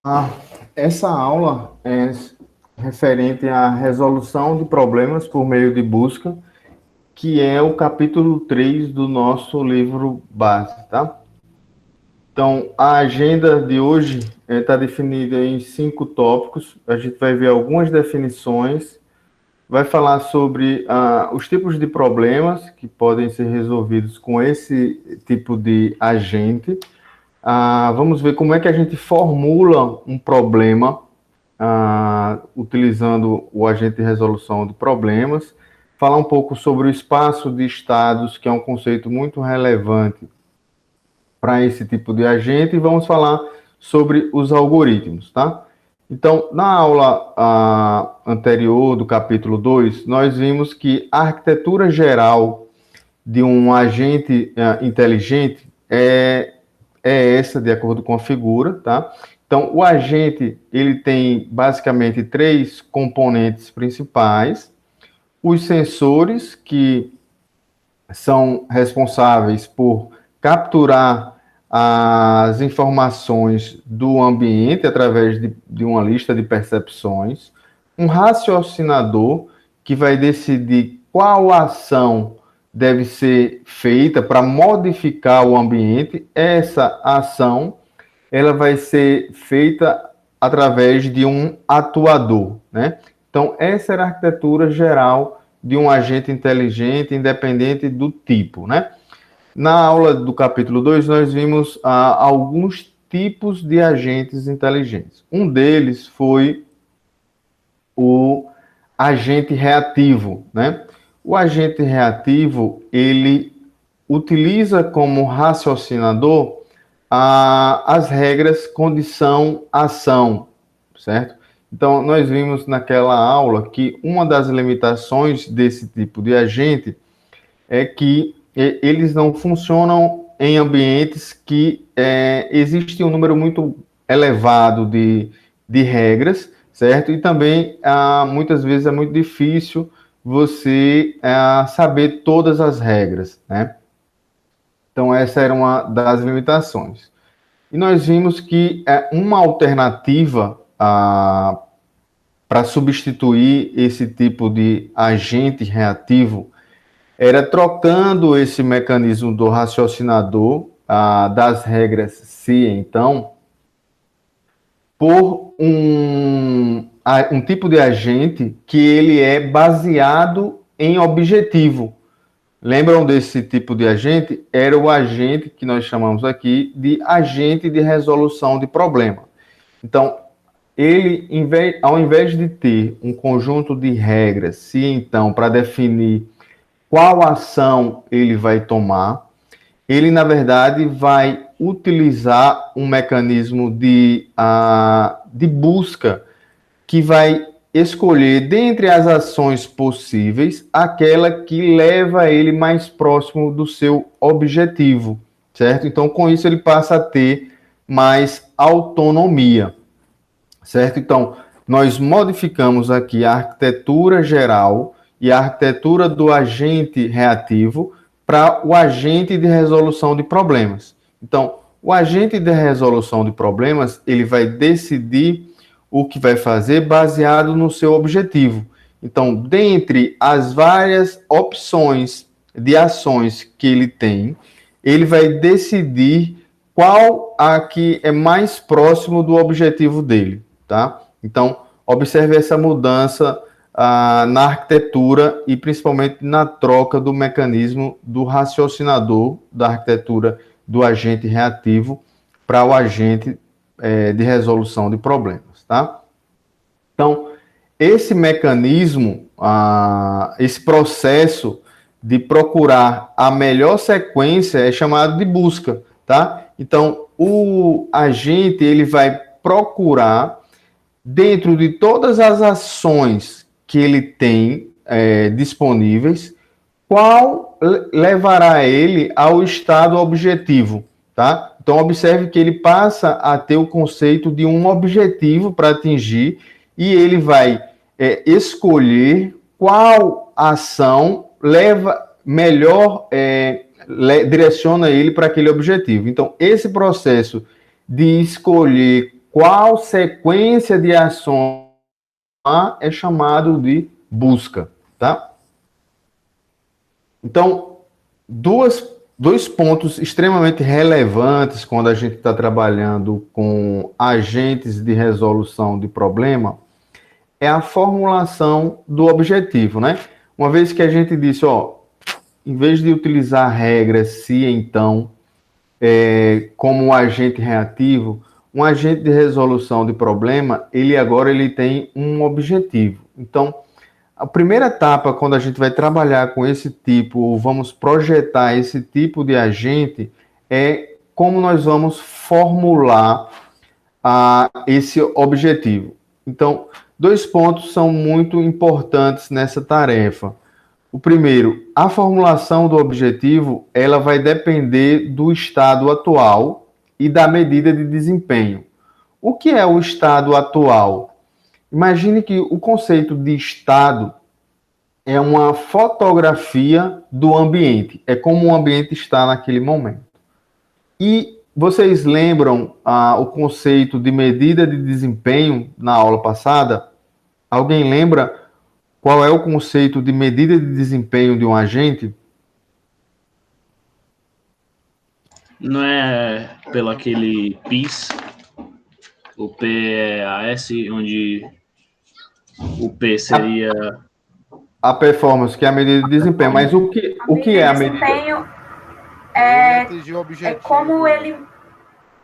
Ah, essa aula é referente à resolução de problemas por meio de busca, que é o capítulo 3 do nosso livro base, tá? Então, a agenda de hoje está definida em 5 tópicos. A gente vai ver algumas definições, vai falar sobre os tipos de problemas que podem ser resolvidos com esse tipo de agente. Vamos ver como é que a gente formula um problema utilizando o agente de resolução de problemas, falar um pouco sobre o espaço de estados, que é um conceito muito relevante para esse tipo de agente, e vamos falar sobre os algoritmos, tá? Então, na aula anterior do capítulo 2, nós vimos que a arquitetura geral de um agente inteligente é essa, de acordo com a figura, tá? Então, o agente, ele tem basicamente 3 componentes principais: os sensores, que são responsáveis por capturar as informações do ambiente através de uma lista de percepções; um raciocinador, que vai decidir qual ação deve ser feita para modificar o ambiente. Essa ação ela vai ser feita através de um atuador, né? Então, essa era a arquitetura geral de um agente inteligente, independente do tipo, né? Na aula do capítulo 2, nós vimos alguns tipos de agentes inteligentes. Um deles foi o agente reativo, né? O agente reativo, ele utiliza como raciocinador as regras condição ação, certo? Então, nós vimos naquela aula que uma das limitações desse tipo de agente é que eles não funcionam em ambientes que existe um número muito elevado de regras, certo? E também, muitas vezes, é muito difícil você saber todas as regras, né? Então, essa era uma das limitações. E nós vimos que uma alternativa para substituir esse tipo de agente reativo era trocando esse mecanismo do raciocinador, das regras se então, por um tipo de agente que ele é baseado em objetivo. Lembram desse tipo de agente? Era o agente que nós chamamos aqui de agente de resolução de problema. Então, ele, ao invés de ter um conjunto de regras, se então, para definir qual ação ele vai tomar, ele, na verdade, vai utilizar um mecanismo de busca, que vai escolher, dentre as ações possíveis, aquela que leva ele mais próximo do seu objetivo, certo? Então, com isso, ele passa a ter mais autonomia, certo? Então, nós modificamos aqui a arquitetura geral e a arquitetura do agente reativo para o agente de resolução de problemas. Então, o agente de resolução de problemas, ele vai decidir o que vai fazer baseado no seu objetivo. Então, dentre as várias opções de ações que ele tem, ele vai decidir qual a que é mais próximo do objetivo dele, tá? Então, observe essa mudança na arquitetura e principalmente na troca do mecanismo do raciocinador, da arquitetura do agente reativo para o agente de resolução de problemas, tá? Então, esse mecanismo, esse processo de procurar a melhor sequência é chamado de busca, tá? Então, o agente, ele vai procurar, dentro de todas as ações que ele tem disponíveis, qual levará ele ao estado objetivo, tá? Então, observe que ele passa a ter o conceito de um objetivo para atingir e ele vai escolher qual ação leva melhor, direciona ele para aquele objetivo. Então, esse processo de escolher qual sequência de ações é chamado de busca, tá? Então, dois pontos extremamente relevantes quando a gente está trabalhando com agentes de resolução de problema é a formulação do objetivo, né? Uma vez que a gente disse, ó, em vez de utilizar a regra se então como um agente reativo, um agente de resolução de problema, ele tem um objetivo. Então, a primeira etapa, quando a gente vai trabalhar com esse tipo, ou vamos projetar esse tipo de agente, é como nós vamos formular esse objetivo. Então, dois pontos são muito importantes nessa tarefa. O primeiro, a formulação do objetivo, ela vai depender do estado atual e da medida de desempenho. O que é o estado atual? Imagine que o conceito de estado é uma fotografia do ambiente, é como o ambiente está naquele momento. E vocês lembram o conceito de medida de desempenho na aula passada? Alguém lembra qual é o conceito de medida de desempenho de um agente? Não é pelo aquele PIS, o PAS, onde o P seria... A performance, que é a medida de desempenho. Mas o que é a medida? Desempenho é como ele...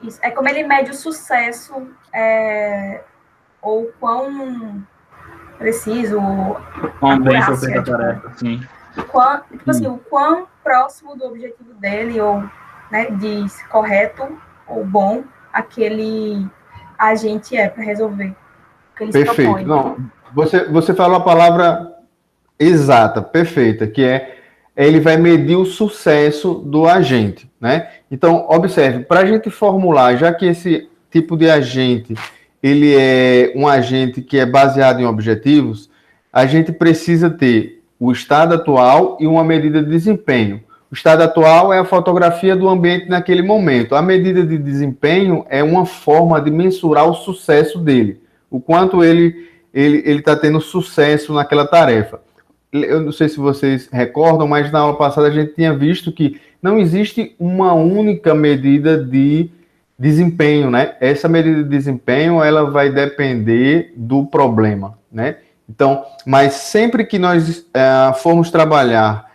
Isso, é como ele mede o sucesso, ou quão preciso, quão bem foi feita a tarefa, sim. Tipo assim, o quão próximo do objetivo dele, ou, né, de correto ou bom, aquele agente para resolver. Perfeito. Não, você falou a palavra exata, perfeita, que ele vai medir o sucesso do agente, né? Então, observe, para a gente formular, já que esse tipo de agente, ele é um agente que é baseado em objetivos, a gente precisa ter o estado atual e uma medida de desempenho. O estado atual é a fotografia do ambiente naquele momento. A medida de desempenho é uma forma de mensurar o sucesso dele, o quanto ele está tendo sucesso naquela tarefa. Eu não sei se vocês recordam, mas na aula passada a gente tinha visto que não existe uma única medida de desempenho, né? Essa medida de desempenho, ela vai depender do problema, né? Então, mas sempre que nós formos trabalhar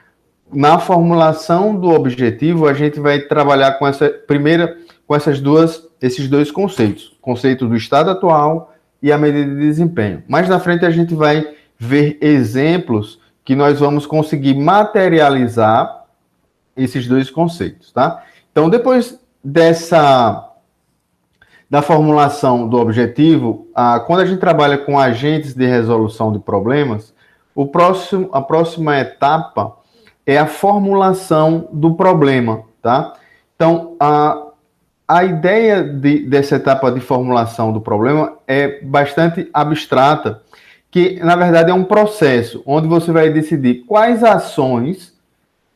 na formulação do objetivo, a gente vai trabalhar com esses dois conceitos, o conceito do estado atual e a medida de desempenho. Mais na frente a gente vai ver exemplos que nós vamos conseguir materializar esses dois conceitos, tá? Então, depois da formulação do objetivo, quando a gente trabalha com agentes de resolução de problemas, a próxima etapa é a formulação do problema, tá? Então, a ideia dessa etapa de formulação do problema é bastante abstrata, que, na verdade, é um processo onde você vai decidir quais ações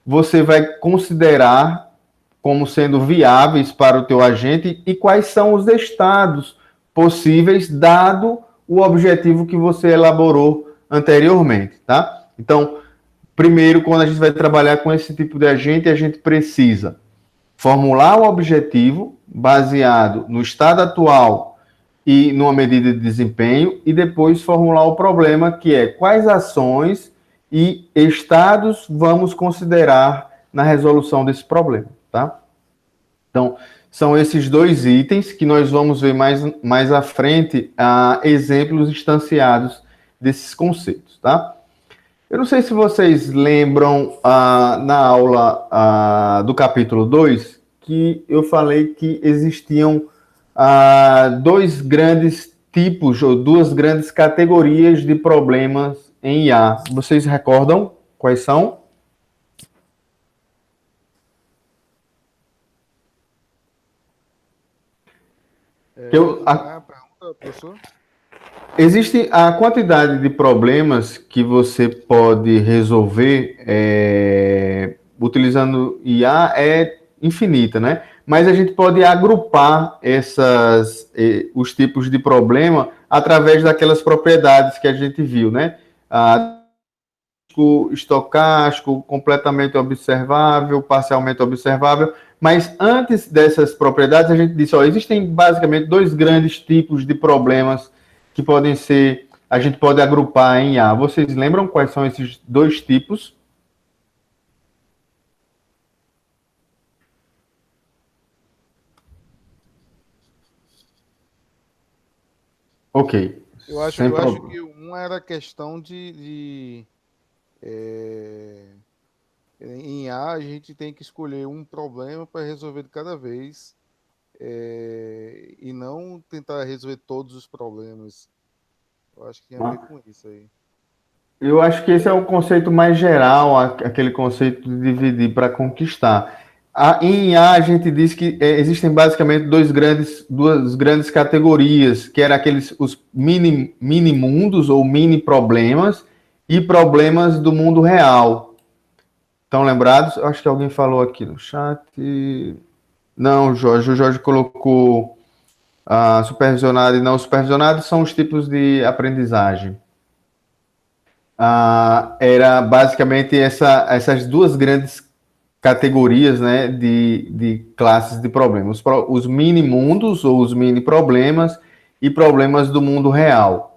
você vai considerar como sendo viáveis para o teu agente e quais são os estados possíveis, dado o objetivo que você elaborou anteriormente, tá? Então, primeiro, quando a gente vai trabalhar com esse tipo de agente, a gente precisa formular o objetivo baseado no estado atual e numa medida de desempenho, e depois formular o problema, que é quais ações e estados vamos considerar na resolução desse problema, tá? Então, são esses dois itens que nós vamos ver mais à frente, exemplos instanciados desses conceitos, tá? Eu não sei se vocês lembram, na aula do capítulo 2, que eu falei que existiam dois grandes tipos, ou duas grandes categorias de problemas em IA. Vocês recordam quais são? Pergunta, professor? Existe a quantidade de problemas que você pode resolver utilizando IA é infinita, né? mas a gente pode agrupar os tipos de problema através daquelas propriedades que a gente viu, né? Estocástico, completamente observável, parcialmente observável, mas antes dessas propriedades, a gente disse, existem basicamente dois grandes tipos de problemas que podem ser, a gente pode agrupar em A. Vocês lembram quais são esses dois tipos? Ok. Eu acho que uma era questão em A gente tem que escolher um problema para resolver de cada vez e não tentar resolver todos os problemas. Eu acho que tem a ver com isso aí. Eu acho que esse é o conceito mais geral, aquele conceito de dividir para conquistar. Em A, a gente diz que existem basicamente duas grandes categorias, que eram os mini mundos ou mini problemas e problemas do mundo real. Estão lembrados? Eu acho que alguém falou aqui no chat. Não, Jorge. O Jorge colocou supervisionado e não supervisionado são os tipos de aprendizagem. Era basicamente essas duas grandes categorias, né, de classes de problemas. Os mini mundos ou os mini problemas e problemas do mundo real.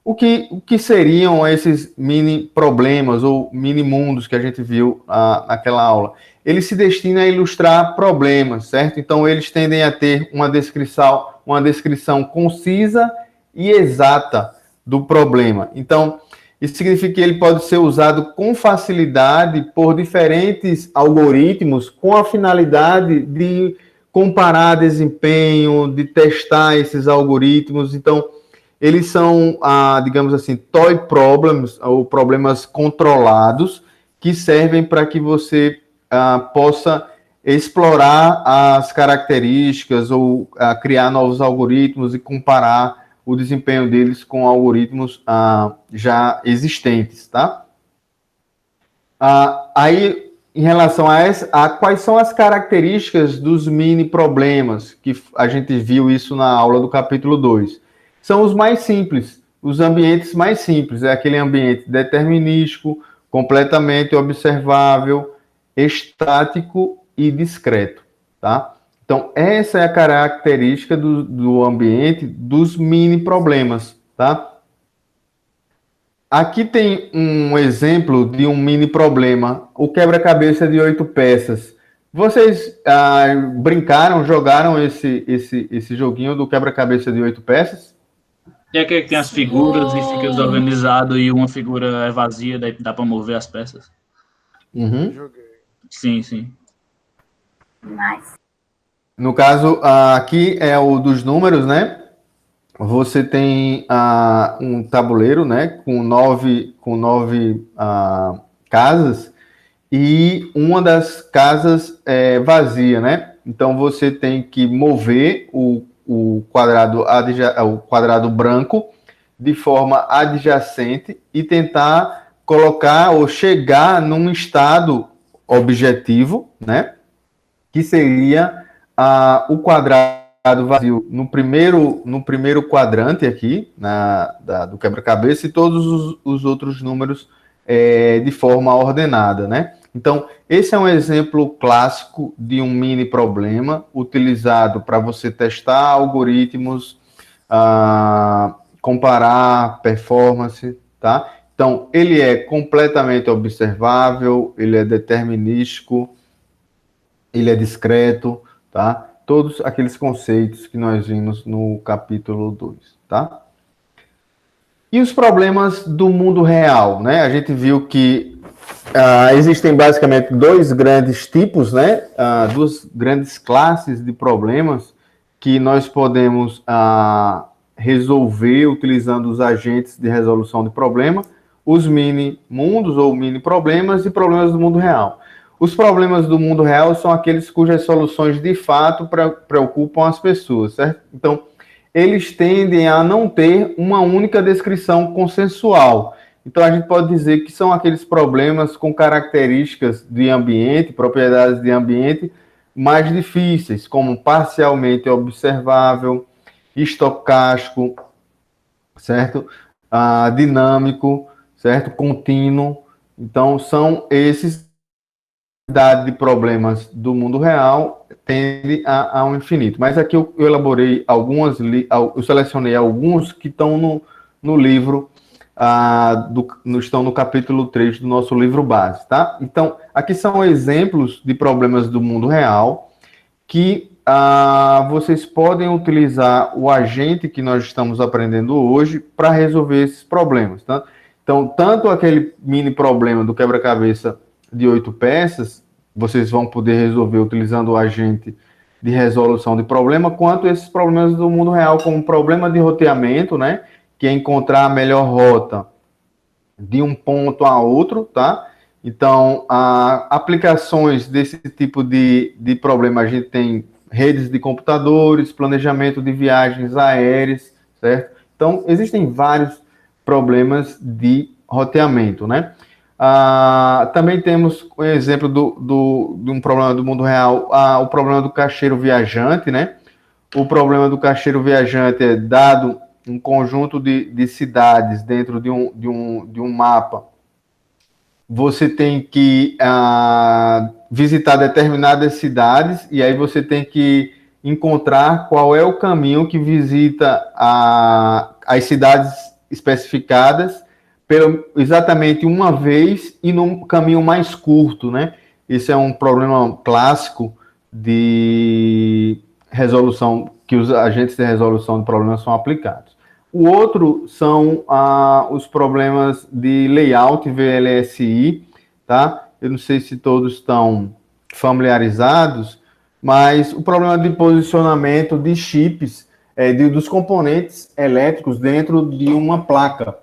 O que seriam esses mini problemas ou mini mundos que a gente viu naquela aula? Eles se destinam a ilustrar problemas, certo? Então, eles tendem a ter uma descrição concisa e exata do problema. Então, isso significa que ele pode ser usado com facilidade por diferentes algoritmos com a finalidade de comparar desempenho, de testar esses algoritmos. Então, eles são, digamos assim, toy problems, ou problemas controlados, que servem para que você possa explorar as características ou criar novos algoritmos e comparar o desempenho deles com algoritmos já existentes, tá? Aí, em relação a quais são as características dos mini problemas, que a gente viu isso na aula do capítulo 2. São os mais simples, os ambientes mais simples. É aquele ambiente determinístico, completamente observável, estático e discreto, tá? Então, essa é a característica do ambiente dos mini problemas, tá? Aqui tem um exemplo de um mini problema, o quebra-cabeça de 8 peças. Vocês brincaram, jogaram esse joguinho do quebra-cabeça de 8 peças? E é aquele que tem as figuras e fica desorganizado e uma figura é vazia, daí dá para mover as peças. Uhum. Joguei. Sim, sim. Nice. No caso, aqui é o dos números, né? Você tem um tabuleiro, né? Com nove casas e uma das casas é vazia, né? Então você tem que mover o quadrado branco de forma adjacente e tentar colocar ou chegar num estado objetivo, né? Que seria o quadrado vazio no primeiro quadrante aqui do quebra-cabeça e todos os outros números de forma ordenada, né? Então, esse é um exemplo clássico de um mini problema utilizado para você testar algoritmos, comparar performance, tá? Então, ele é completamente observável, ele é determinístico, ele é discreto, tá? Todos aqueles conceitos que nós vimos no capítulo 2, tá? E os problemas do mundo real, né? A gente viu que existem basicamente dois grandes tipos, né? Duas grandes classes de problemas que nós podemos resolver utilizando os agentes de resolução de problema, os mini mundos ou mini problemas e problemas do mundo real. Os problemas do mundo real são aqueles cujas soluções de fato preocupam as pessoas, certo? Então, eles tendem a não ter uma única descrição consensual. Então, a gente pode dizer que são aqueles problemas com características de ambiente, propriedades de ambiente, mais difíceis, como parcialmente observável, estocástico, certo? Dinâmico, certo? Contínuo. Então, são esses de problemas do mundo real tende ao infinito. Mas aqui eu elaborei eu selecionei alguns que estão no livro, estão no capítulo 3 do nosso livro base, tá? Então, aqui são exemplos de problemas do mundo real que vocês podem utilizar o agente que nós estamos aprendendo hoje para resolver esses problemas, tá? Então, tanto aquele mini problema do quebra-cabeça de 8 peças, vocês vão poder resolver utilizando o agente de resolução de problema, quanto esses problemas do mundo real, como um problema de roteamento, né? Que é encontrar a melhor rota de um ponto a outro, tá? Então, aplicações desse tipo de problema, a gente tem redes de computadores, planejamento de viagens aéreas, certo? Então, existem vários problemas de roteamento, né? Também temos o exemplo de um problema do mundo real, o problema do caixeiro viajante, né? O problema do caixeiro viajante é dado um conjunto de cidades dentro de um mapa. Você tem que visitar determinadas cidades e aí você tem que encontrar qual é o caminho que visita as cidades especificadas exatamente uma vez e num caminho mais curto, né? Esse é um problema clássico de resolução, que os agentes de resolução de problemas são aplicados. O outro são os problemas de layout VLSI, tá? Eu não sei se todos estão familiarizados, mas o problema de posicionamento de chips, dos componentes elétricos dentro de uma placa.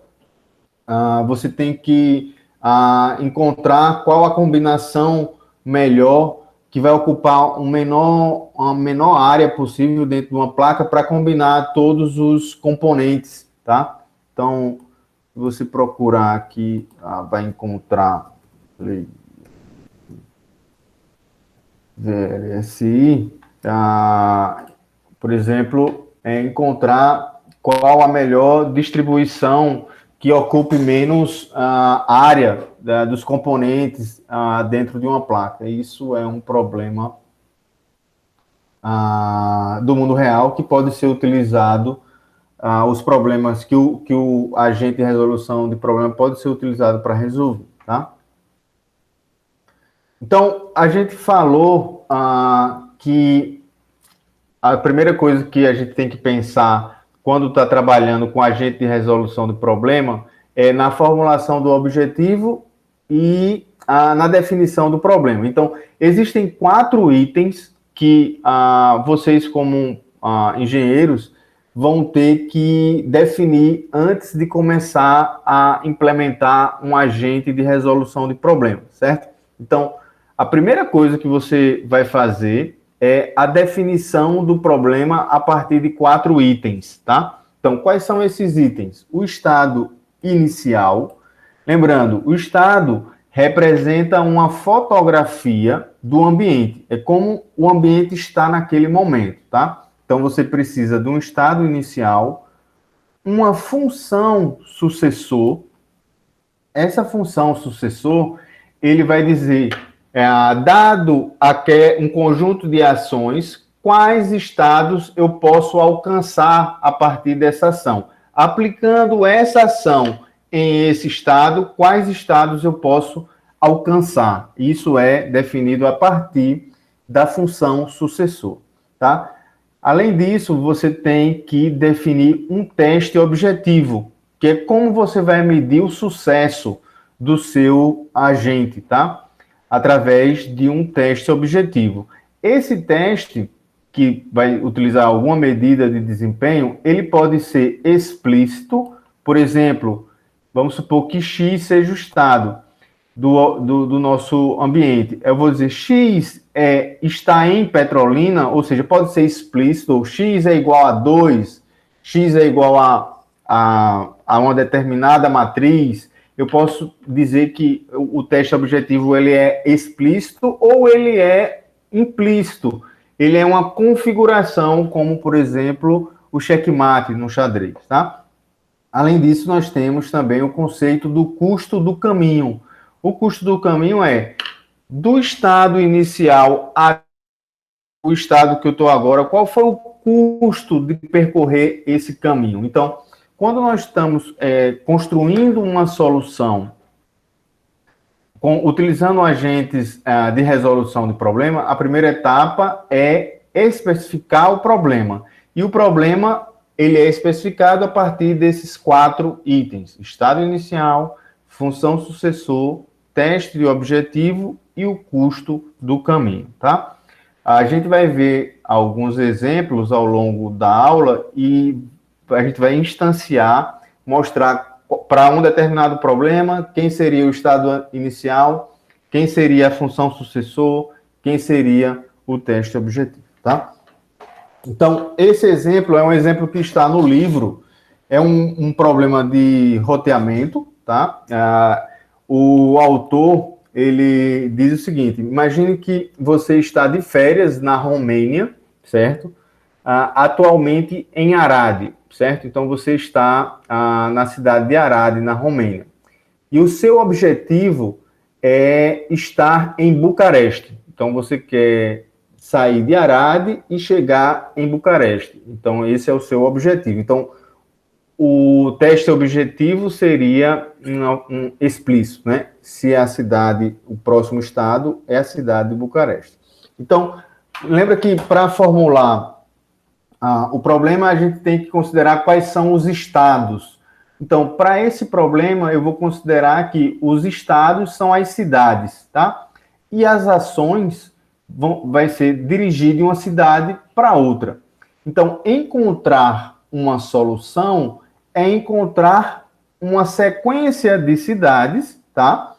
Você tem que encontrar qual a combinação melhor que vai ocupar uma menor área possível dentro de uma placa para combinar todos os componentes, tá? Então, se você procurar aqui, vai encontrar VLSI, por exemplo, encontrar qual a melhor distribuição que ocupe menos área dos componentes dentro de uma placa. Isso é um problema do mundo real que pode ser utilizado, os problemas que o agente de resolução de problema pode ser utilizado para resolver, tá? Então, a gente falou que a primeira coisa que a gente tem que pensar quando está trabalhando com agente de resolução de problema é na formulação do objetivo e na definição do problema. Então, existem 4 itens que vocês, como engenheiros, vão ter que definir antes de começar a implementar um agente de resolução de problema, certo? Então, a primeira coisa que você vai fazer é a definição do problema a partir de 4 itens, tá? Então, quais são esses itens? O estado inicial. Lembrando, o estado representa uma fotografia do ambiente. É como o ambiente está naquele momento, tá? Então, você precisa de um estado inicial, uma função sucessor. Essa função sucessor, ele vai dizer, dado um conjunto de ações, quais estados eu posso alcançar a partir dessa ação. Aplicando essa ação em esse estado, quais estados eu posso alcançar. Isso é definido a partir da função sucessor, tá? Além disso, você tem que definir um teste objetivo, que é como você vai medir o sucesso do seu agente, tá? Através de um teste objetivo. Esse teste, que vai utilizar alguma medida de desempenho, ele pode ser explícito, por exemplo, vamos supor que X seja o estado do nosso ambiente. Eu vou dizer X está em Petrolina, ou seja, pode ser explícito, ou X é igual a 2, X é igual a uma determinada matriz. Eu posso dizer que o teste objetivo ele é explícito ou ele é implícito. Ele é uma configuração, como, por exemplo, o checkmate no xadrez, tá? Além disso, nós temos também o conceito do custo do caminho. O custo do caminho é do estado inicial ao estado que eu estou agora, qual foi o custo de percorrer esse caminho. Então, quando nós estamos construindo uma solução utilizando agentes de resolução de problema, a primeira etapa é especificar o problema. E o problema, ele é especificado a partir desses 4 itens: estado inicial, função sucessor, teste de objetivo e o custo do caminho, tá? A gente vai ver alguns exemplos ao longo da aula e a gente vai instanciar, mostrar para um determinado problema quem seria o estado inicial, quem seria a função sucessor, quem seria o teste objetivo, tá? Então, esse exemplo é um exemplo que está no livro, é um problema de roteamento, tá? O autor, ele diz o seguinte: imagine que você está de férias na Romênia, certo? Atualmente em Arad, certo? Então, você está na cidade de Arad, na Romênia. E o seu objetivo é estar em Bucareste. Então, você quer sair de Arad e chegar em Bucareste. Então, esse é o seu objetivo. Então, o teste objetivo seria um explícito, né? Se a cidade, o próximo estado é a cidade de Bucareste. Então, lembra que para formular o problema, a gente tem que considerar quais são os estados. Então, para esse problema, eu vou considerar que os estados são as cidades, tá? E as ações vai ser dirigir de uma cidade para outra. Então, encontrar uma solução é encontrar uma sequência de cidades, tá?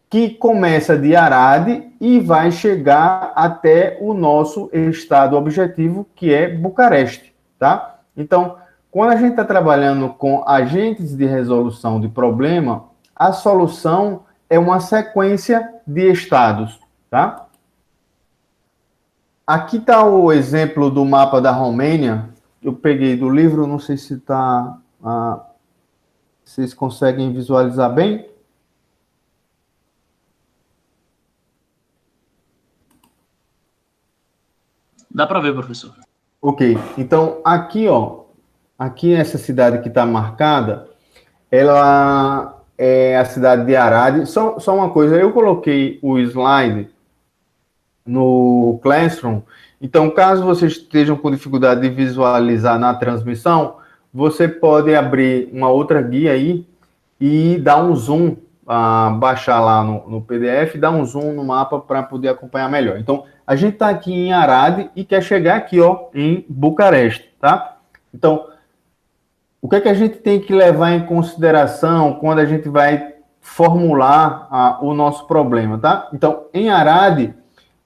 Que começa de Arad e vai chegar até o nosso estado objetivo, que é Bucareste, tá? Então, quando a gente está trabalhando com agentes de resolução de problema, a solução é uma sequência de estados, tá? Aqui está o exemplo do mapa da Romênia. Eu peguei do livro, não sei se está... vocês conseguem visualizar bem? Dá para ver, professor. Ok, então aqui, ó, aqui essa cidade que está marcada, ela é a cidade de Arad. Só uma coisa, eu coloquei o slide no Classroom, então caso vocês estejam com dificuldade de visualizar na transmissão, você pode abrir uma outra guia aí e dar um zoom, baixar lá no PDF, dar um zoom no mapa para poder acompanhar melhor. Então, a gente está aqui em Arad e quer chegar aqui, ó, em Bucareste, tá? Então, o que é que a gente tem que levar em consideração quando a gente vai formular o nosso problema, tá? Então, em Arad,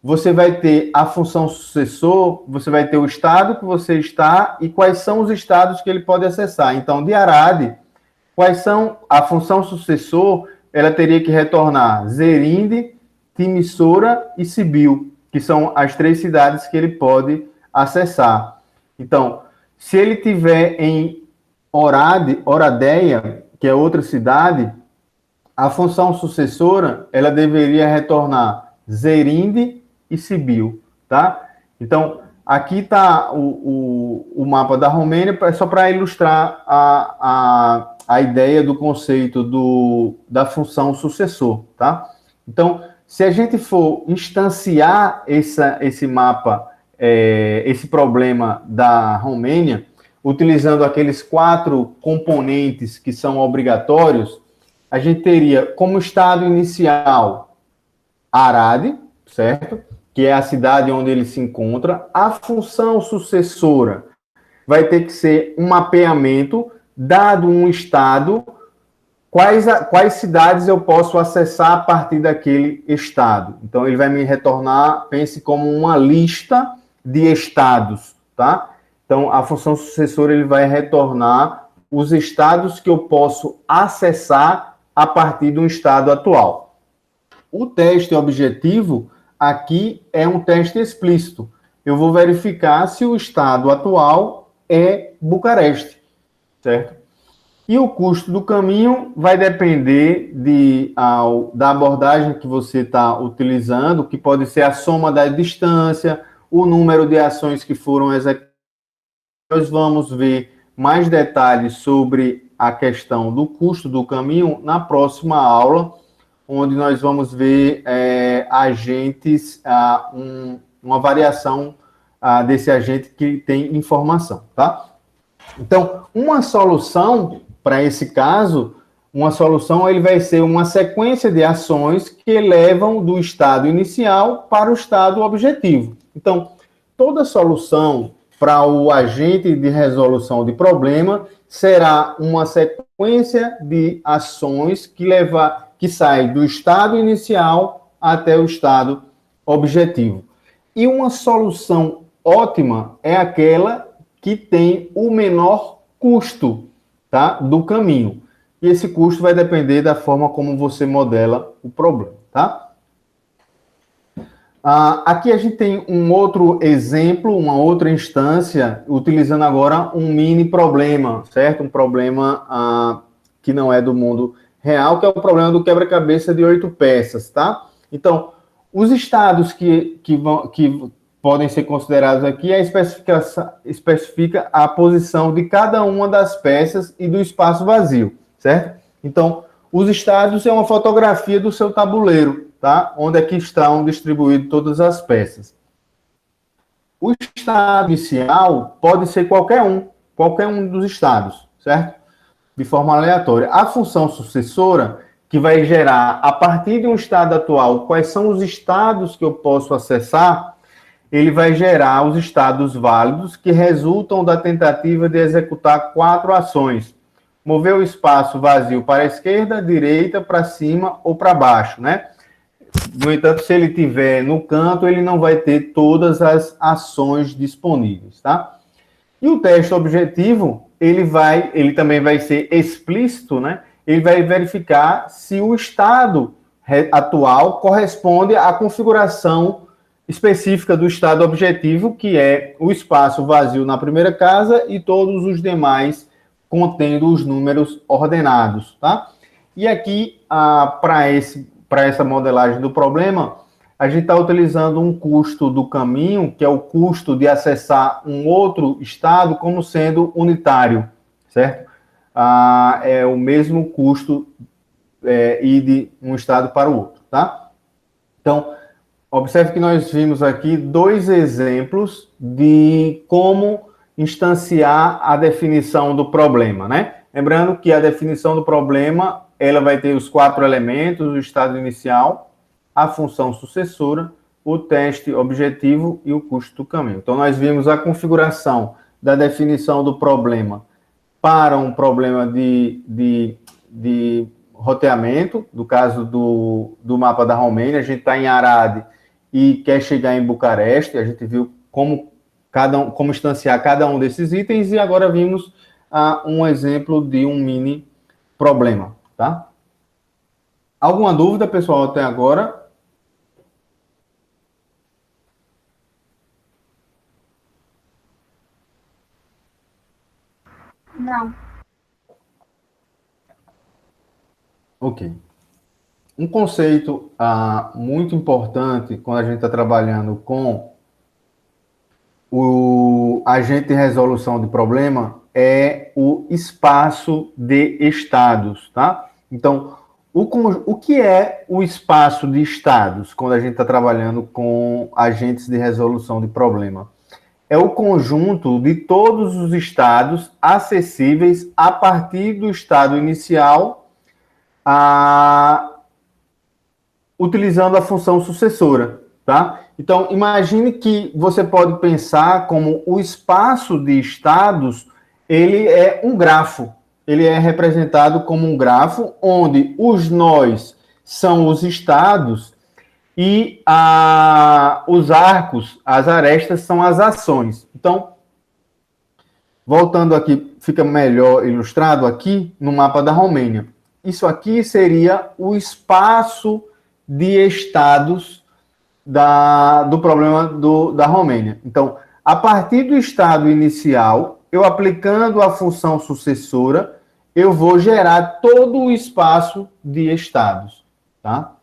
você vai ter a função sucessor, você vai ter o estado que você está e quais são os estados que ele pode acessar. Então, de Arad, quais são a função sucessor? Ela teria que retornar Zerinde, Timisoara e Sibiu, que são as 3 cidades que ele pode acessar. Então, se ele tiver em Oradéia, que é outra cidade, a função sucessora, ela deveria retornar Zerinde e Sibiu, tá? Então, aqui está o mapa da Romênia, só para ilustrar a ideia do conceito da função sucessor, tá? Então, se a gente for instanciar esse mapa, esse problema da Romênia, utilizando aqueles 4 componentes que são obrigatórios, a gente teria como estado inicial Arad, certo? Que é a cidade onde ele se encontra. A função sucessora vai ter que ser um mapeamento, dado um estado, quais cidades eu posso acessar a partir daquele estado. Então, ele vai me retornar, pense como uma lista de estados, tá? Então, a função sucessora, ele vai retornar os estados que eu posso acessar a partir do estado atual. O teste objetivo, aqui é um teste explícito. Eu vou verificar se o estado atual é Bucareste, certo? E o custo do caminho vai depender da abordagem que você está utilizando, que pode ser a soma da distância, o número de ações que foram executadas. Nós vamos ver mais detalhes sobre a questão do custo do caminho na próxima aula, onde nós vamos ver agentes, uma variação desse agente que tem informação, tá? Então, uma solução para esse caso, ele vai ser uma sequência de ações que levam do estado inicial para o estado objetivo. Então, toda solução para o agente de resolução de problema será uma sequência de ações que sai do estado inicial até o estado objetivo. E uma solução ótima é aquela que tem o menor custo, tá, do caminho. E esse custo vai depender da forma como você modela o problema, tá? Aqui a gente tem um outro exemplo, uma outra instância, utilizando agora um mini problema, certo? Um problema que não é do mundo real, que é o problema do quebra-cabeça de 8 peças, tá? Então, os estados que podem ser considerados aqui, especifica a posição de cada uma das peças e do espaço vazio, certo? Então, os estados é uma fotografia do seu tabuleiro, tá? Onde é que estão distribuídas todas as peças. O estado inicial pode ser qualquer um dos estados, certo? De forma aleatória. A função sucessora, que vai gerar, a partir de um estado atual, quais são os estados que eu posso acessar, ele vai gerar os estados válidos que resultam da tentativa de executar 4 ações. Mover o espaço vazio para a esquerda, direita, para cima ou para baixo, né? No entanto, se ele estiver no canto, ele não vai ter todas as ações disponíveis, tá? E o teste objetivo, ele também vai ser explícito, né? Ele vai verificar se o estado atual corresponde à configuração específica do estado objetivo, que é o espaço vazio na primeira casa e todos os demais contendo os números ordenados, tá? E aqui, para essa modelagem do problema, a gente está utilizando um custo do caminho, que é o custo de acessar um outro estado, como sendo unitário, certo? É o mesmo custo ir de um estado para o outro, tá? Então, observe que nós vimos aqui 2 exemplos de como instanciar a definição do problema, né? Lembrando que a definição do problema, ela vai ter os 4 elementos, o estado inicial, a função sucessora, o teste objetivo e o custo do caminho. Então, nós vimos a configuração da definição do problema para um problema de roteamento, do caso do mapa da Romênia. A gente está em Arad e quer chegar em Bucareste, a gente viu como instanciar cada um desses itens, e agora vimos um exemplo de um mini problema, tá? Alguma dúvida, pessoal, até agora? Não. Ok. Um conceito muito importante quando a gente está trabalhando com o agente de resolução de problema é o espaço de estados, tá? Então, o que é o espaço de estados quando a gente está trabalhando com agentes de resolução de problema? É o conjunto de todos os estados acessíveis a partir do estado inicial, utilizando a função sucessora, tá? Então, imagine que você pode pensar como o espaço de estados, ele é um grafo. Ele é representado como um grafo onde os nós são os estados e os arcos, as arestas, são as ações. Então, voltando aqui, fica melhor ilustrado aqui no mapa da Romênia. Isso aqui seria o espaço de estados do problema da Romênia. Então, a partir do estado inicial, eu aplicando a função sucessora, eu vou gerar todo o espaço de estados, tá?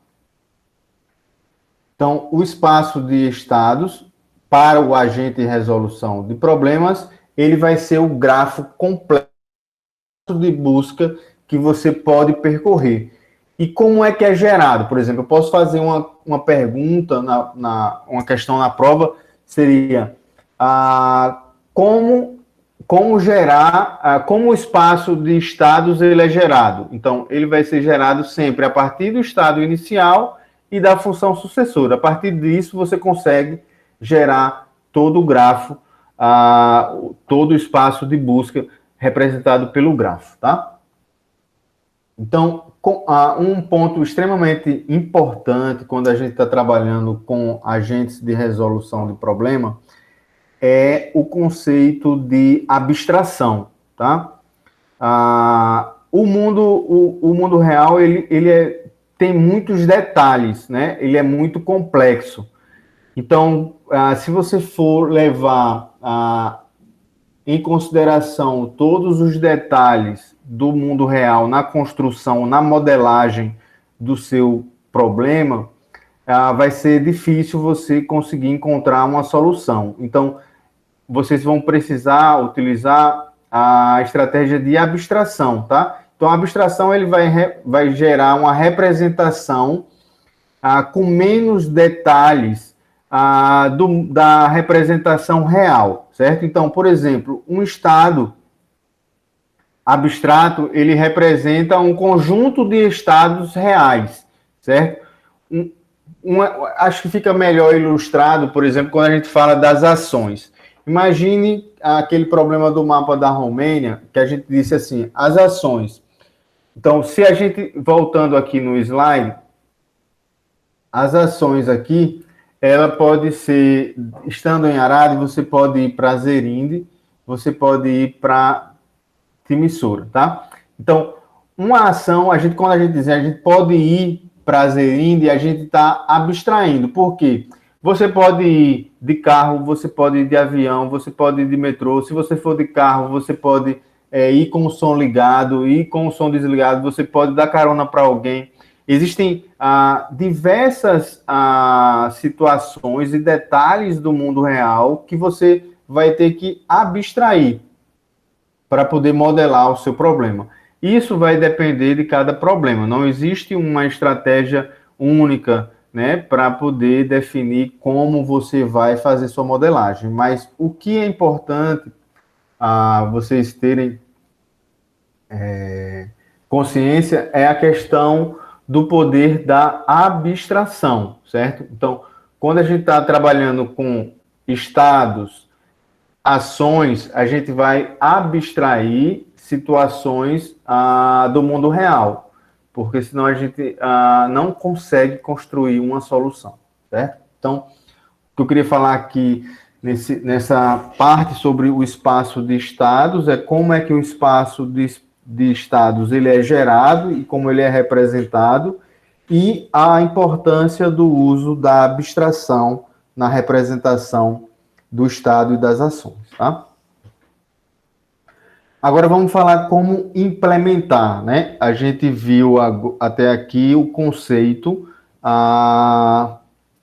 Então, o espaço de estados para o agente de resolução de problemas, ele vai ser o grafo completo de busca que você pode percorrer. E como é que é gerado? Por exemplo, eu posso fazer uma pergunta, uma questão na prova, seria como gerar, como o espaço de estados ele é gerado. Então, ele vai ser gerado sempre a partir do estado inicial e da função sucessora. A partir disso, você consegue gerar todo o grafo, todo o espaço de busca representado pelo grafo, tá? Então, um ponto extremamente importante quando a gente está trabalhando com agentes de resolução de problema é o conceito de abstração, tá? O mundo real, tem muitos detalhes, né? Ele é muito complexo. Então, se você for levar em consideração todos os detalhes do mundo real na construção, na modelagem do seu problema, vai ser difícil você conseguir encontrar uma solução. Então, vocês vão precisar utilizar a estratégia de abstração, tá? Então, a abstração ele vai gerar uma representação com menos detalhes da representação real, certo? Então, por exemplo, um estado abstrato, ele representa um conjunto de estados reais, certo? Acho que fica melhor ilustrado, por exemplo, quando a gente fala das ações. Imagine aquele problema do mapa da Romênia, que a gente disse assim, as ações. Então, se a gente, voltando aqui no slide, as ações aqui, ela pode ser, estando em Arad, você pode ir para Zerinde, você pode ir para Timisoara, tá? Então, uma ação, quando a gente diz, a gente pode ir para Zerinde, a gente está abstraindo. Por quê? Você pode ir de carro, você pode ir de avião, você pode ir de metrô. Se você for de carro, você pode ir com o som ligado, ir com o som desligado, você pode dar carona para alguém. Existem diversas situações e detalhes do mundo real que você vai ter que abstrair para poder modelar o seu problema. Isso vai depender de cada problema. Não existe uma estratégia única, né, para poder definir como você vai fazer sua modelagem. Mas o que é importante vocês terem consciência é a questão do poder da abstração, certo? Então, quando a gente está trabalhando com estados, ações, a gente vai abstrair situações do mundo real, porque senão a gente não consegue construir uma solução, certo? Então, o que eu queria falar aqui nessa parte sobre o espaço de estados é como é que o espaço de estados ele é gerado e como ele é representado e a importância do uso da abstração na representação do estado e das ações, tá? Agora vamos falar como implementar, né? A gente viu até aqui o conceito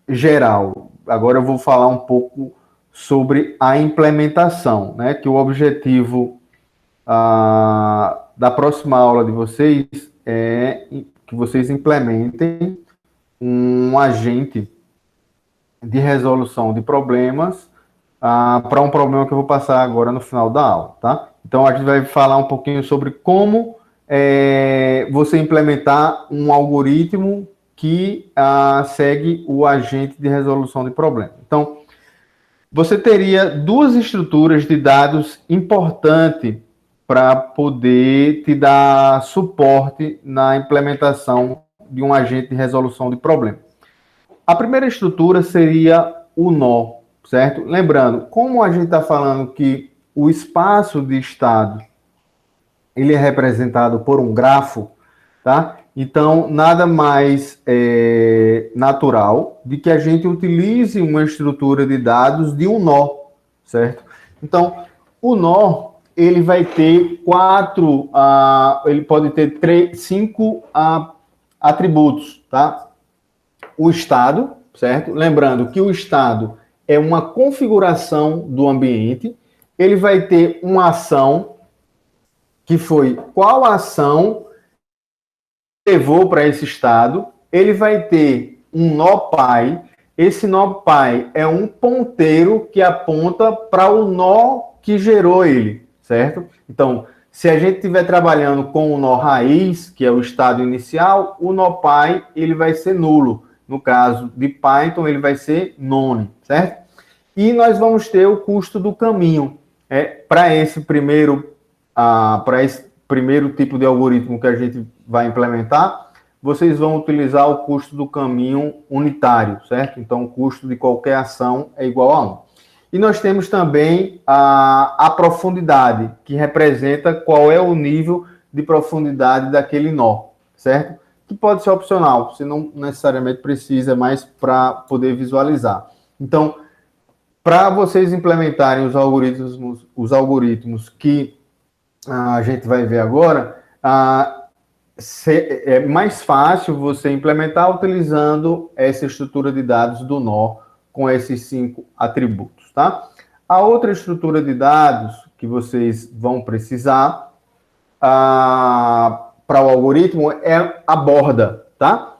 geral. Agora eu vou falar um pouco sobre a implementação, né? Que o objetivo da próxima aula de vocês é que vocês implementem um agente de resolução de problemas para um problema que eu vou passar agora no final da aula, tá? Então, a gente vai falar um pouquinho sobre como você implementar um algoritmo que segue o agente de resolução de problema. Então, você teria duas estruturas de dados importantes para poder te dar suporte na implementação de um agente de resolução de problema. A primeira estrutura seria o nó, certo? Lembrando, como a gente está falando que o espaço de estado ele é representado por um grafo, tá? Então, nada mais natural de que a gente utilize uma estrutura de dados de um nó, certo? Então, o nó, ele vai ter ele pode ter 5 atributos, tá? O estado, certo? Lembrando que o estado é uma configuração do ambiente, ele vai ter uma ação, que foi qual ação levou para esse estado, ele vai ter um nó pai, esse nó pai é um ponteiro que aponta para o nó que gerou ele, certo? Então, se a gente estiver trabalhando com o nó raiz, que é o estado inicial, o nó pai ele vai ser nulo. No caso de Python, ele vai ser none, certo? E nós vamos ter o custo do caminho. Para esse primeiro tipo de algoritmo que a gente vai implementar, vocês vão utilizar o custo do caminho unitário, certo? Então, o custo de qualquer ação é igual a 1. E nós temos também a profundidade, que representa qual é o nível de profundidade daquele nó, certo? Que pode ser opcional, você não necessariamente precisa, mais para poder visualizar. Então, para vocês implementarem os algoritmos que a gente vai ver agora, é mais fácil você implementar utilizando essa estrutura de dados do nó com esses 5 atributos, tá? A outra estrutura de dados que vocês vão precisar para o algoritmo é a borda, tá?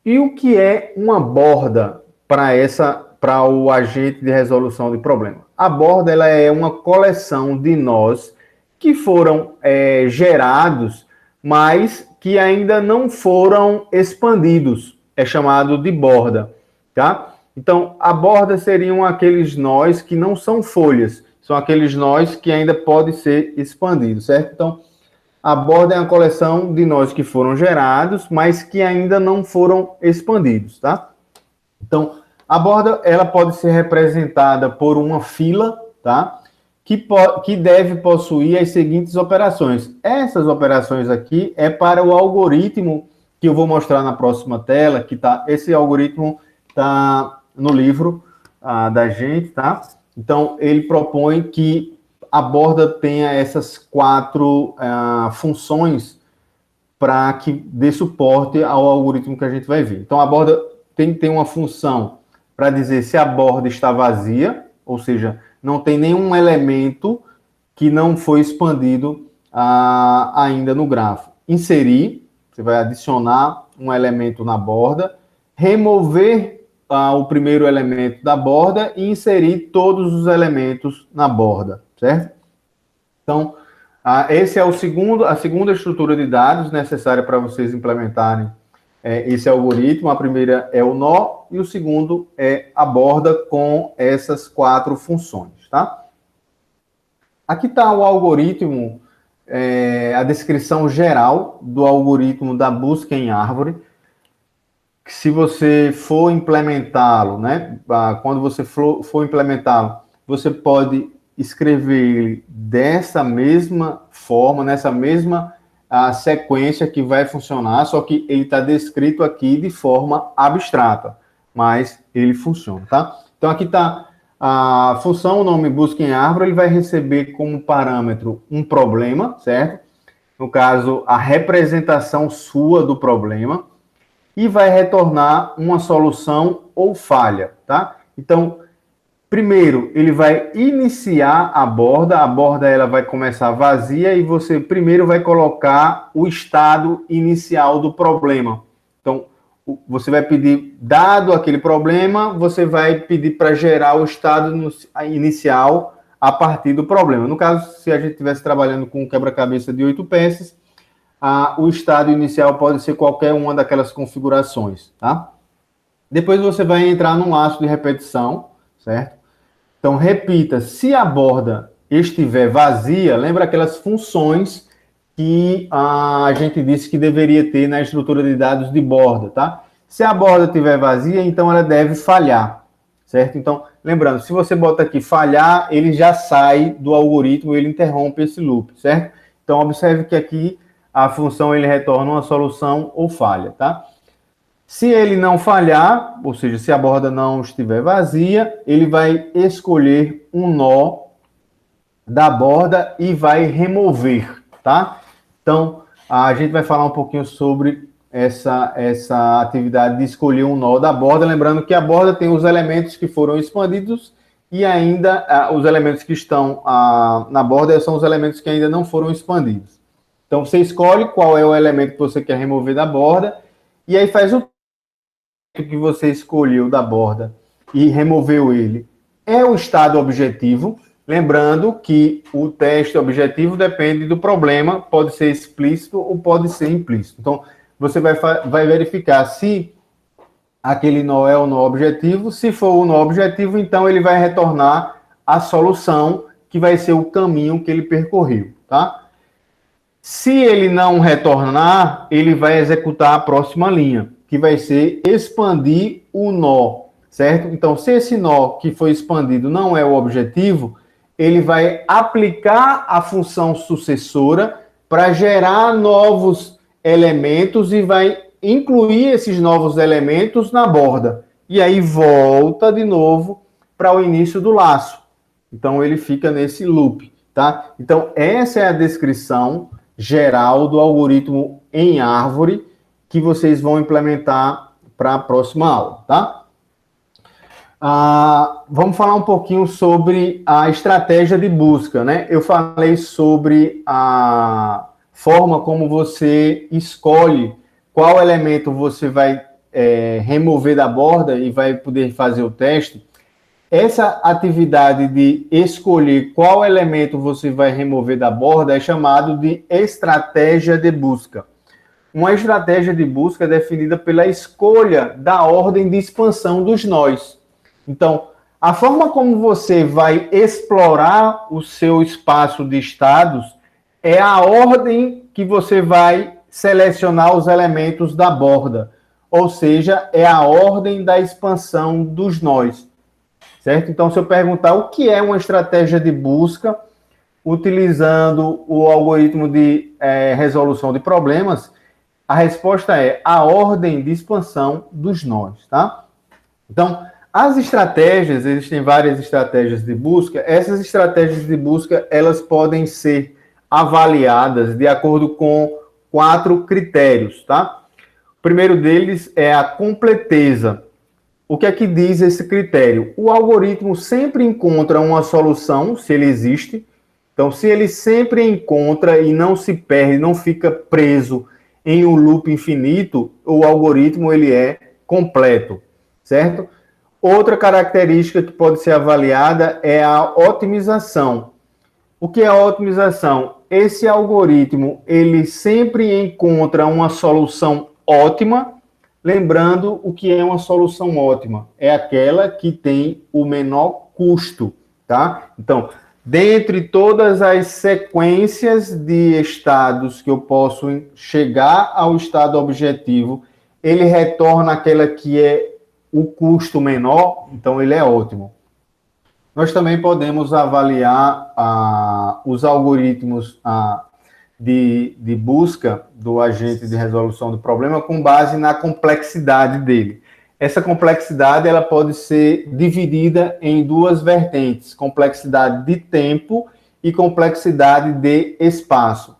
E o que é uma borda para o agente de resolução de problema? A borda ela é uma coleção de nós que foram gerados, mas que ainda não foram expandidos. É chamado de borda, tá? Então, a borda seriam aqueles nós que não são folhas, são aqueles nós que ainda podem ser expandidos, certo? Então, a borda é uma coleção de nós que foram gerados, mas que ainda não foram expandidos, tá? Então, a borda ela pode ser representada por uma fila, tá? Que deve possuir as seguintes operações. Essas operações aqui é para o algoritmo que eu vou mostrar na próxima tela, esse algoritmo está no livro da gente, tá? Então, ele propõe que a borda tenha essas 4 funções para que dê suporte ao algoritmo que a gente vai ver. Então, a borda tem que ter uma função para dizer se a borda está vazia, ou seja, não tem nenhum elemento que não foi expandido ainda no grafo. Inserir, você vai adicionar um elemento na borda, remover o primeiro elemento da borda e inserir todos os elementos na borda, certo? Então, esse é a segunda estrutura de dados necessária para vocês implementarem esse algoritmo. A primeira é o nó e o segundo é a borda com essas 4 funções, tá? Aqui está o algoritmo, a descrição geral do algoritmo da busca em árvore. Se você for implementá-lo, né? Quando você for implementá-lo, você pode escrever ele dessa mesma forma, nessa mesma sequência que vai funcionar, só que ele está descrito aqui de forma abstrata, mas ele funciona, tá? Então, aqui está a função, o nome busca em árvore, ele vai receber como parâmetro um problema, certo? No caso, a representação sua do problema, e vai retornar uma solução ou falha, tá? Então, primeiro, ele vai iniciar a borda ela vai começar vazia e você primeiro vai colocar o estado inicial do problema. Então, você vai pedir, dado aquele problema, você vai pedir para gerar o estado inicial a partir do problema. No caso, se a gente estivesse trabalhando com um quebra-cabeça de 8 peças, o estado inicial pode ser qualquer uma daquelas configurações, tá? Depois você vai entrar num laço de repetição, certo? Então, repita, se a borda estiver vazia, lembra aquelas funções que a gente disse que deveria ter na estrutura de dados de borda, tá? Se a borda estiver vazia, então ela deve falhar, certo? Então, lembrando, se você bota aqui falhar, ele já sai do algoritmo, ele interrompe esse loop, certo? Então, observe que aqui a função ele retorna uma solução ou falha, tá? Se ele não falhar, ou seja, se a borda não estiver vazia, ele vai escolher um nó da borda e vai remover, tá? Então, a gente vai falar um pouquinho sobre essa atividade de escolher um nó da borda, lembrando que a borda tem os elementos que foram expandidos e ainda os elementos que estão na borda são os elementos que ainda não foram expandidos. Então, você escolhe qual é o elemento que você quer remover da borda e aí faz o que você escolheu da borda e removeu ele. É o estado objetivo, lembrando que o teste objetivo depende do problema, pode ser explícito ou pode ser implícito. Então, você vai verificar se aquele nó é o nó objetivo. Se for o nó objetivo, então ele vai retornar a solução, que vai ser o caminho que ele percorreu, tá? Se ele não retornar, ele vai executar a próxima linha, que vai ser expandir o nó, certo? Então, se esse nó que foi expandido não é o objetivo, ele vai aplicar a função sucessora para gerar novos elementos e vai incluir esses novos elementos na borda. E aí volta de novo para o início do laço. Então, ele fica nesse loop, tá? Então, essa é a descrição geral do algoritmo em árvore que vocês vão implementar para a próxima aula, tá? Vamos falar um pouquinho sobre a estratégia de busca, né? Eu falei sobre a forma como você escolhe qual elemento você vai remover da borda e vai poder fazer o teste. Essa atividade de escolher qual elemento você vai remover da borda é chamado de estratégia de busca. Uma estratégia de busca é definida pela escolha da ordem de expansão dos nós. Então, a forma como você vai explorar o seu espaço de estados é a ordem que você vai selecionar os elementos da borda. Ou seja, é a ordem da expansão dos nós. Certo? Então, se eu perguntar o que é uma estratégia de busca, utilizando o algoritmo de resolução de problemas, a resposta é a ordem de expansão dos nós, tá? Então, as estratégias, existem várias estratégias de busca. Essas estratégias de busca, elas podem ser avaliadas de acordo com 4 critérios, tá? O primeiro deles é a completeza. O que é que diz esse critério? O algoritmo sempre encontra uma solução, se ele existe. Então, se ele sempre encontra e não se perde, não fica preso em um loop infinito, o algoritmo ele é completo, certo? Outra característica que pode ser avaliada é a otimização. O que é a otimização? Esse algoritmo, ele sempre encontra uma solução ótima. Lembrando, o que é uma solução ótima? É aquela que tem o menor custo, tá? Então, dentre todas as sequências de estados que eu posso chegar ao estado objetivo, ele retorna aquela que é o custo menor, então ele é ótimo. Nós também podemos avaliar os algoritmos de busca do agente de resolução do problema com base na complexidade dele. Essa complexidade ela pode ser dividida em 2 vertentes, complexidade de tempo e complexidade de espaço.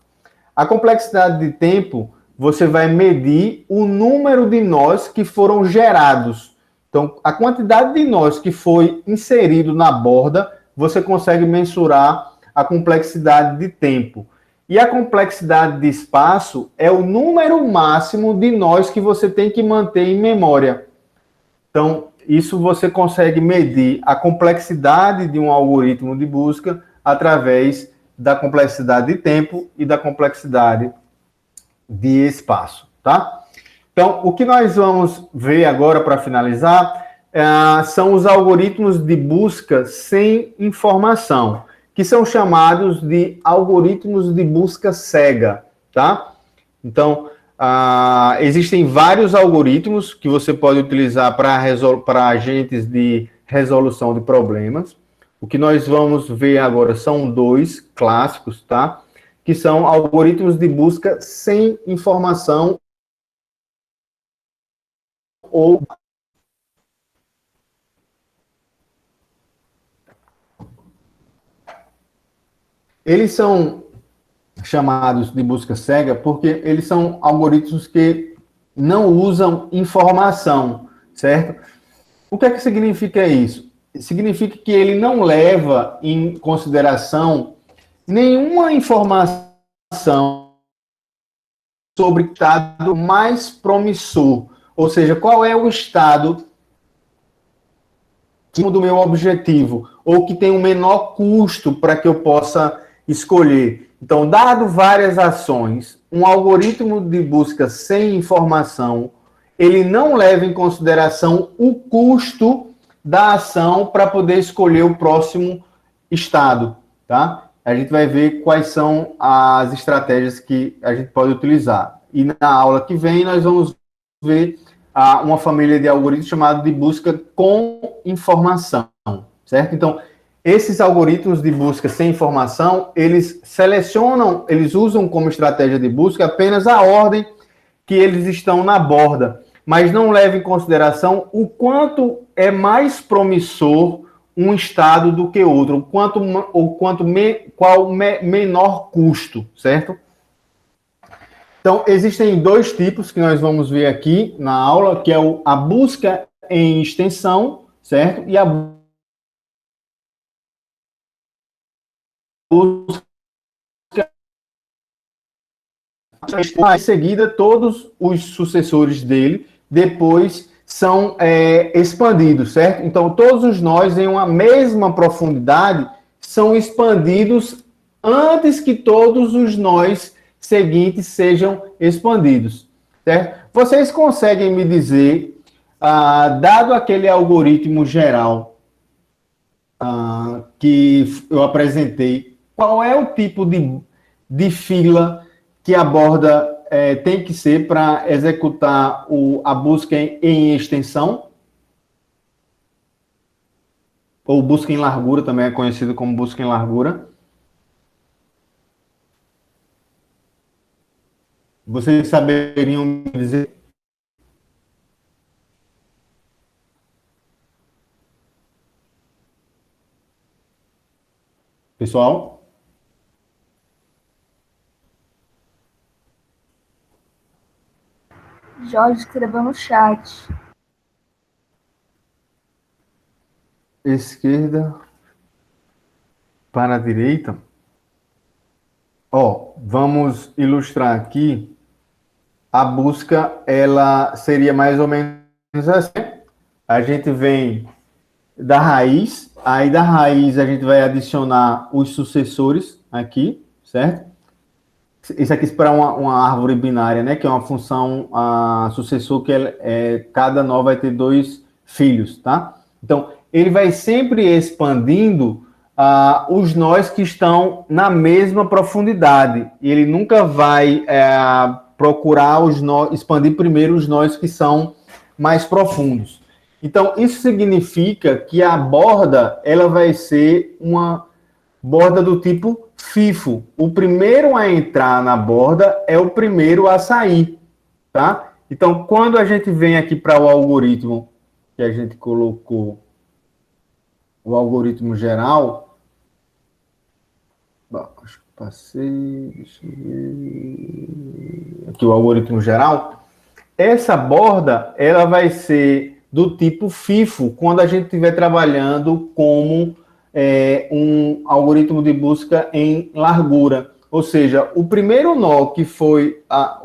A complexidade de tempo, você vai medir o número de nós que foram gerados. Então, a quantidade de nós que foi inserido na borda, você consegue mensurar a complexidade de tempo. E a complexidade de espaço é o número máximo de nós que você tem que manter em memória. Então, isso você consegue medir a complexidade de um algoritmo de busca através da complexidade de tempo e da complexidade de espaço, tá? Então, o que nós vamos ver agora para finalizar são os algoritmos de busca sem informação, que são chamados de algoritmos de busca cega, tá? Então, existem vários algoritmos que você pode utilizar para agentes de resolução de problemas. O que nós vamos ver agora são 2 clássicos, tá? que são algoritmos de busca sem informação ou eles são chamados de busca cega porque eles são algoritmos que não usam informação, certo? O que é que significa isso? Significa que ele não leva em consideração nenhuma informação sobre o estado mais promissor, ou seja, qual é o estado do meu objetivo, ou que tem o menor custo para que eu possa escolher. Então, dado várias ações, um algoritmo de busca sem informação, ele não leva em consideração o custo da ação para poder escolher o próximo estado, tá? A gente vai ver quais são as estratégias que a gente pode utilizar. E na aula que vem, nós vamos ver uma família de algoritmos chamada de busca com informação, certo? Então, esses algoritmos de busca sem informação, eles selecionam, eles usam como estratégia de busca apenas a ordem que eles estão na borda, mas não levam em consideração o quanto é mais promissor um estado do que outro, qual menor custo, certo? Então, existem dois tipos que nós vamos ver aqui na aula, que é a busca em extensão, certo? E a busca em seguida, todos os sucessores dele depois são expandidos, certo? Então, todos os nós em uma mesma profundidade são expandidos antes que todos os nós seguintes sejam expandidos, certo? Vocês conseguem me dizer, dado aquele algoritmo geral que eu apresentei, qual é o tipo de fila que a borda tem que ser para executar a busca em extensão? Ou busca em largura, também é conhecido como busca em largura. Vocês saberiam me dizer? Pessoal? Jorge escreveu no chat. Esquerda para a direita. Vamos ilustrar aqui. A busca, ela seria mais ou menos assim. A gente vem da raiz, aí da raiz a gente vai adicionar os sucessores aqui, certo? Isso aqui é para uma árvore binária, né? Que é uma função sucessor que cada nó vai ter 2 filhos, tá? Então, ele vai sempre expandindo os nós que estão na mesma profundidade. E ele nunca vai procurar expandir primeiro os nós que são mais profundos. Então, isso significa que a borda, ela vai ser uma borda do tipo FIFO. O primeiro a entrar na borda é o primeiro a sair, tá? Então, quando a gente vem aqui para o algoritmo, que a gente colocou o algoritmo geral, acho que passei, deixa eu ver, aqui o algoritmo geral, essa borda, ela vai ser do tipo FIFO, quando a gente estiver trabalhando como um algoritmo de busca em largura. Ou seja, o primeiro nó que foi a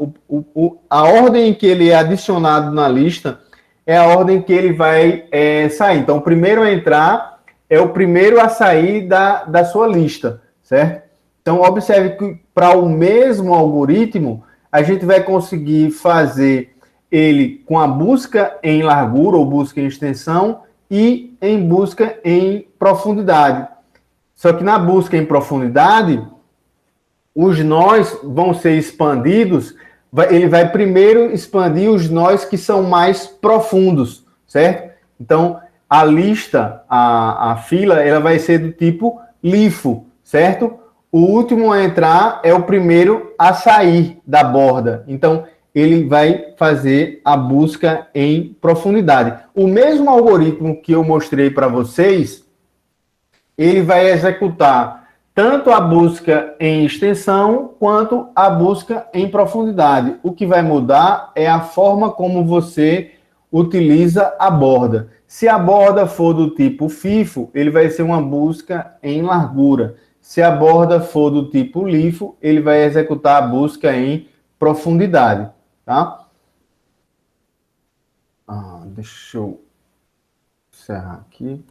ordem em que ele é adicionado na lista é a ordem que ele vai sair. Então, o primeiro a entrar é o primeiro a sair da sua lista, certo? Então, observe que para o mesmo algoritmo, a gente vai conseguir fazer ele com a busca em largura ou busca em extensão e em busca em profundidade. Só que na busca em profundidade, os nós vão ser expandidos, ele vai primeiro expandir os nós que são mais profundos, certo? Então, a lista, a fila, ela vai ser do tipo LIFO, certo? O último a entrar é o primeiro a sair da borda. Então, ele vai fazer a busca em profundidade. O mesmo algoritmo que eu mostrei para vocês, ele vai executar tanto a busca em extensão quanto a busca em profundidade. O que vai mudar é a forma como você utiliza a borda. Se a borda for do tipo FIFO, ele vai ser uma busca em largura. Se a borda for do tipo LIFO, ele vai executar a busca em profundidade, tá? Deixa eu encerrar aqui.